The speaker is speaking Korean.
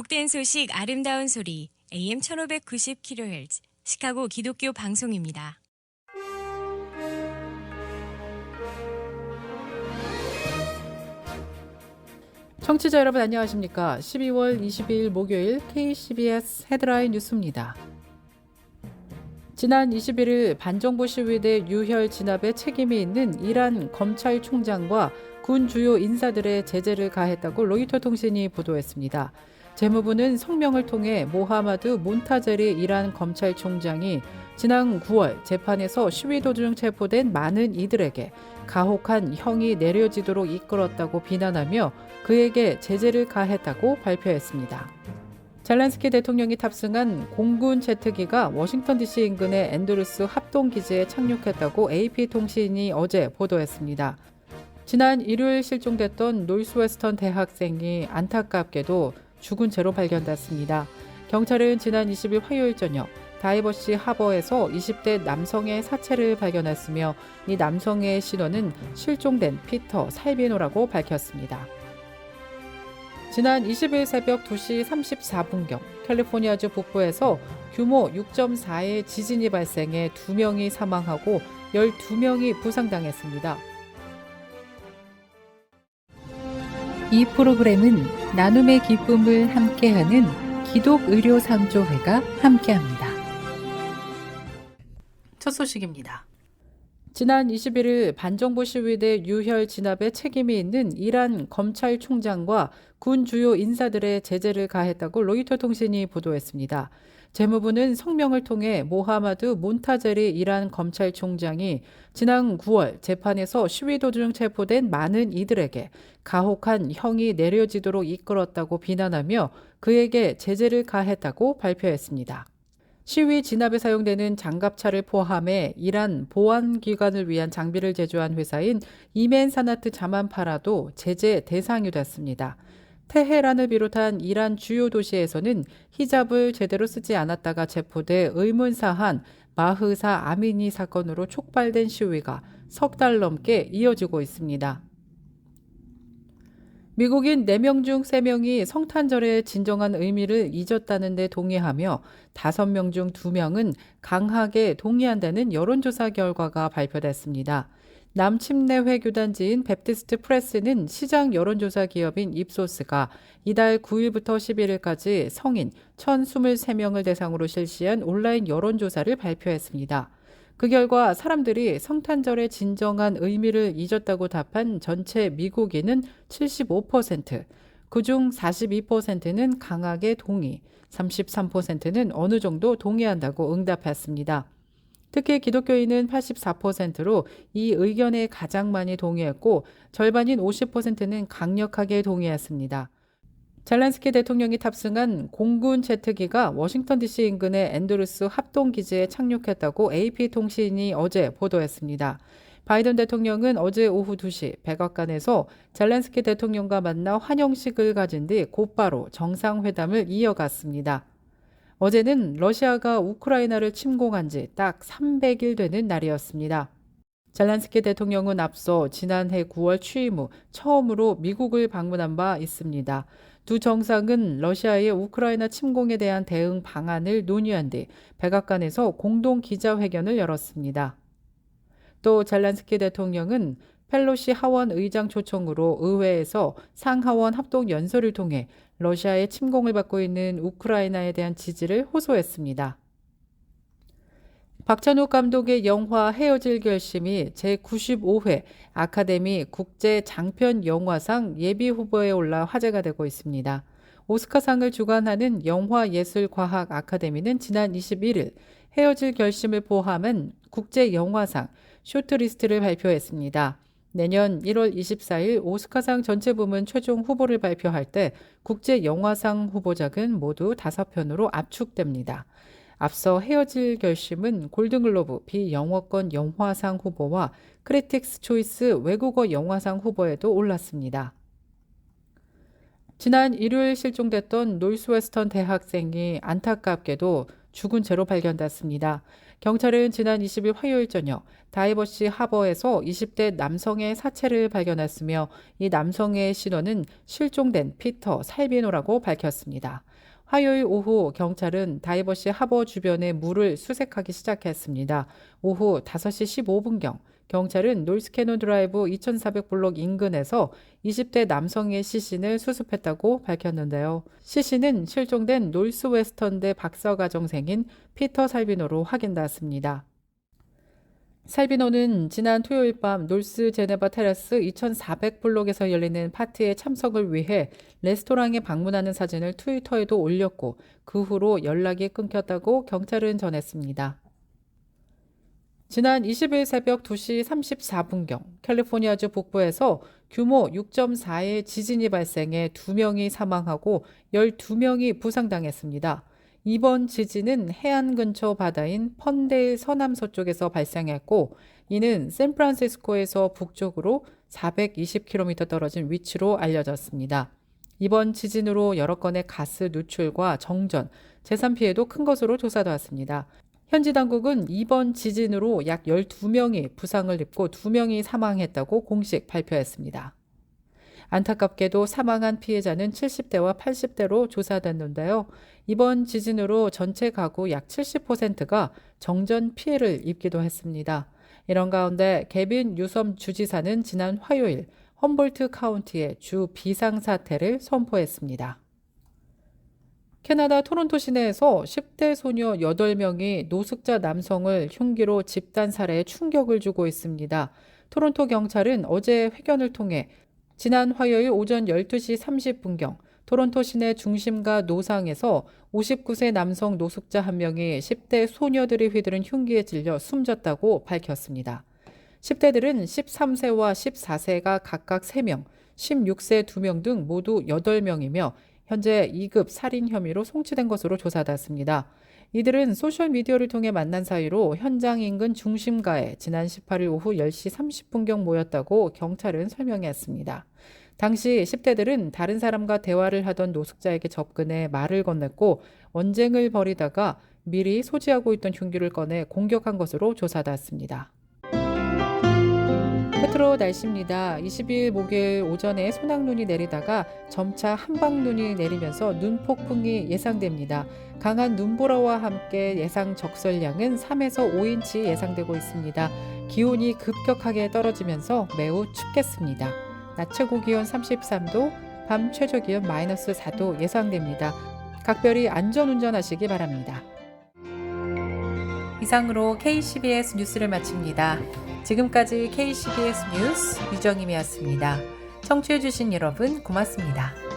복된 소식 아름다운 소리 AM 1590kHz 시카고 기독교 방송입니다. 청취자 여러분 안녕하십니까? 12월 22일 목요일 KCBS 헤드라인 뉴스입니다. 지난 21일 반정부 시위대 유혈 진압에 책임이 있는 이란 검찰총장과 군 주요 인사들의 제재를 가했다고 로이터 통신이 보도했습니다. 재무부는 성명을 통해 모하마드 몬타제리 이란 검찰총장이 지난 9월 재판에서 시위 도중 체포된 많은 이들에게 가혹한 형이 내려지도록 이끌었다고 비난하며 그에게 제재를 가했다고 발표했습니다. 젤렌스키 대통령이 탑승한 공군 제트기가 워싱턴 DC 인근의 앤드루스 합동기지에 착륙했다고 AP통신이 어제 보도했습니다. 지난 일요일 실종됐던 노스웨스턴 대학생이 안타깝게도 죽은 채로 발견됐습니다. 경찰은 지난 20일 화요일 저녁 다이버시 하버에서 20대 남성의 사체를 발견했으며 이 남성의 신원은 실종된 피터 살비노라고 밝혔습니다. 지난 20일 새벽 2시 34분경 캘리포니아주 북부에서 규모 6.4의 지진이 발생해 2명이 사망하고 12명이 부상당했습니다. 이 프로그램은 나눔의 기쁨을 함께하는 기독의료상조회가 함께합니다. 첫 소식입니다. 지난 21일 반정부 시위대 유혈 진압에 책임이 있는 이란 검찰총장과 군 주요 인사들의 제재를 가했다고 로이터 통신이 보도했습니다. 재무부는 성명을 통해 모하마드 몬타제리 이란 검찰총장이 지난 9월 재판에서 시위 도중 체포된 많은 이들에게 가혹한 형이 내려지도록 이끌었다고 비난하며 그에게 제재를 가했다고 발표했습니다. 시위 진압에 사용되는 장갑차를 포함해 이란 보안기관을 위한 장비를 제조한 회사인 이멘 사나트 자만파라도 제재 대상이 됐습니다. 테헤란을 비롯한 이란 주요 도시에서는 히잡을 제대로 쓰지 않았다가 체포돼 의문사한 마흐사 아미니 사건으로 촉발된 시위가 석 달 넘게 이어지고 있습니다. 미국인 4명 중 3명이 성탄절의 진정한 의미를 잊었다는 데 동의하며 5명 중 2명은 강하게 동의한다는 여론조사 결과가 발표됐습니다. 남침례회 교단지인 베프티스트 프레스는 시장 여론조사 기업인 입소스가 이달 9일부터 11일까지 성인 1,023명을 대상으로 실시한 온라인 여론조사를 발표했습니다. 그 결과 사람들이 성탄절의 진정한 의미를 잊었다고 답한 전체 미국인은 75%, 그중 42%는 강하게 동의, 33%는 어느 정도 동의한다고 응답했습니다. 특히 기독교인은 84%로 이 의견에 가장 많이 동의했고 절반인 50%는 강력하게 동의했습니다. 젤렌스키 대통령이 탑승한 공군 제트기가 워싱턴 DC 인근의 앤드루스 합동기지에 착륙했다고 AP통신이 어제 보도했습니다. 바이든 대통령은 어제 오후 2시 백악관에서 젤렌스키 대통령과 만나 환영식을 가진 뒤 곧바로 정상회담을 이어갔습니다. 어제는 러시아가 우크라이나를 침공한 지 딱 300일 되는 날이었습니다. 젤렌스키 대통령은 앞서 지난해 9월 취임 후 처음으로 미국을 방문한 바 있습니다. 두 정상은 러시아의 우크라이나 침공에 대한 대응 방안을 논의한 뒤 백악관에서 공동 기자회견을 열었습니다. 또 젤렌스키 대통령은 펠로시 하원 의장 초청으로 의회에서 상하원 합동 연설을 통해 러시아의 침공을 받고 있는 우크라이나에 대한 지지를 호소했습니다. 박찬욱 감독의 영화 헤어질 결심이 제95회 아카데미 국제 장편 영화상 예비 후보에 올라 화제가 되고 있습니다. 오스카상을 주관하는 영화예술과학 아카데미는 지난 21일 헤어질 결심을 포함한 국제 영화상 쇼트리스트를 발표했습니다. 내년 1월 24일 오스카상 전체 부문 최종 후보를 발표할 때 국제 영화상 후보작은 모두 5편으로 압축됩니다. 앞서 헤어질 결심은 골든글로브 비영어권 영화상 후보와 크리틱스 초이스 외국어 영화상 후보에도 올랐습니다. 지난 일요일 실종됐던 노스웨스턴 대학생이 안타깝게도 죽은 채로 발견됐습니다. 경찰은 지난 20일 화요일 저녁 다이버시 하버에서 20대 남성의 사체를 발견했으며 이 남성의 신원은 실종된 피터 살비노라고 밝혔습니다. 화요일 오후 경찰은 다이버시 하버 주변의 물을 수색하기 시작했습니다. 오후 5시 15분경 경찰은 놀스캐논 드라이브 2400블록 인근에서 20대 남성의 시신을 수습했다고 밝혔는데요. 시신은 실종된 노스웨스턴대 박사과정생인 피터 살비노로 확인됐습니다. 살비노는 지난 토요일 밤 놀스 제네바 테라스 2400블록에서 열리는 파티에 참석을 위해 레스토랑에 방문하는 사진을 트위터에도 올렸고 그 후로 연락이 끊겼다고 경찰은 전했습니다. 지난 20일 새벽 2시 34분경 캘리포니아주 북부에서 규모 6.4의 지진이 발생해 2명이 사망하고 12명이 부상당했습니다. 이번 지진은 해안 근처 바다인 펀데일 서남서쪽에서 발생했고 이는 샌프란시스코에서 북쪽으로 420km 떨어진 위치로 알려졌습니다. 이번 지진으로 여러 건의 가스 누출과 정전, 재산 피해도 큰 것으로 조사되었습니다. 현지 당국은 이번 지진으로 약 12명이 부상을 입고 2명이 사망했다고 공식 발표했습니다. 안타깝게도 사망한 피해자는 70대와 80대로 조사됐는데요. 이번 지진으로 전체 가구 약 70%가 정전 피해를 입기도 했습니다. 이런 가운데 개빈 뉴섬 주지사는 지난 화요일 험볼트 카운티에 주 비상사태를 선포했습니다. 캐나다 토론토 시내에서 10대 소녀 8명이 노숙자 남성을 흉기로 집단 살해에 충격을 주고 있습니다. 토론토 경찰은 어제 회견을 통해 지난 화요일 오전 12시 30분경 토론토 시내 중심가 노상에서 59세 남성 노숙자 한 명이 10대 소녀들이 휘두른 흉기에 찔려 숨졌다고 밝혔습니다. 10대들은 13세와 14세가 각각 3명, 16세 2명 등 모두 8명이며 현재 2급 살인 혐의로 송치된 것으로 조사됐습니다. 이들은 소셜미디어를 통해 만난 사이로 현장 인근 중심가에 지난 18일 오후 10시 30분경 모였다고 경찰은 설명했습니다. 당시 10대들은 다른 사람과 대화를 하던 노숙자에게 접근해 말을 건넸고 언쟁을 벌이다가 미리 소지하고 있던 흉기를 꺼내 공격한 것으로 조사됐습니다. 끝으로 날씨입니다. 20일 목요일 오전에 소낙눈이 내리다가 점차 한방눈이 내리면서 눈폭풍이 예상됩니다. 강한 눈보라와 함께 예상 적설량은 3에서 5인치 예상되고 있습니다. 기온이 급격하게 떨어지면서 매우 춥겠습니다. 낮 최고 기온 33도, 밤 최저 기온 -4도 예상됩니다. 각별히 안전운전하시기 바랍니다. 이상으로 KCBS 뉴스를 마칩니다. 지금까지 KCBS 뉴스 유정임이었습니다. 청취해주신 여러분 고맙습니다.